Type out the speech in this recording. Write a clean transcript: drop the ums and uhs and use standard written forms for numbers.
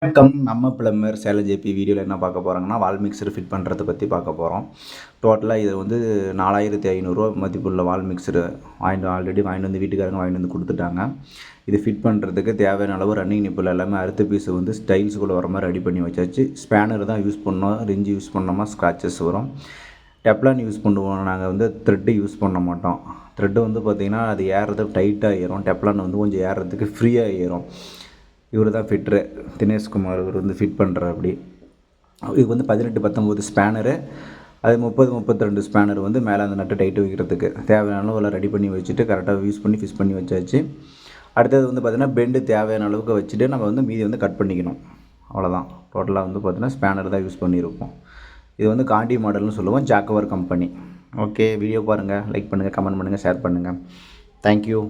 வணக்கம். நம்ம plumber Salem JP வீடியோவில் என்ன பார்க்க போகிறோங்கன்னா, வால் மிக்சர் ஃபிட் பண்ணுறத பற்றி பார்க்க போகிறோம். டோட்டலாக இது வந்து ரூ. 4500 மதிப்புள்ள வால் மிக்சரு ஆல்ரெடி வாங்கிட்டு வந்து வீட்டுக்காரங்க வாங்கிட்டு வந்து கொடுத்துட்டாங்க. இது ஃபிட் பண்ணுறதுக்கு தேவையான அளவு ரன்னிங் நிப்பில் எல்லாமே அறுத்த பீஸு வந்து ஸ்டைல்ஸுக்குள்ளே வர மாதிரி ரெடி பண்ணி வச்சாச்சு. ஸ்பேனர் தான் யூஸ் பண்ணோம். ரிஞ்சு யூஸ் பண்ணோமா ஸ்க்ராச்சஸ் வரும். டெப்லான் யூஸ் பண்ணுவோம். நாங்கள் வந்து த்ரெட்டு யூஸ் பண்ண மாட்டோம். த்ரெட்டு வந்து பார்த்திங்கன்னா அது ஏறுறது டைட்டாக ஏறும். டெப்லான் வந்து கொஞ்சம் ஏறுறதுக்கு ஃப்ரீயாக ஏறும். இவர் தான் ஃபிட்ரு தினேஷ்குமார். இவர் வந்து ஃபிட் பண்ணுற அப்படி இது வந்து 18-19 ஸ்பேனரு, அது 30-32 ஸ்பேனர் வந்து மேலே அந்த நட்டு டைட்டு வைக்கிறதுக்கு தேவையான அளவு ரெடி பண்ணி வச்சுட்டு கரெக்டாக யூஸ் பண்ணி ஃபிக்ஸ் பண்ணி வச்சாச்சு. அடுத்தது வந்து பார்த்திங்கன்னா பெண்டு தேவையான அளவுக்கு வச்சுட்டு நம்ம வந்து மீதி வந்து கட் பண்ணிக்கணும். அவ்வளோதான். டோட்டலாக வந்து பார்த்திங்கன்னா ஸ்பேனர் தான் யூஸ் பண்ணியிருப்போம். இது வந்து காண்டி மாடல்னு சொல்லுவோம். ஜாக்கவர் கம்பெனி. ஓகே, வீடியோ பாருங்கள், லைக் பண்ணுங்கள், கமெண்ட் பண்ணுங்கள், ஷேர் பண்ணுங்கள். தேங்க்யூ.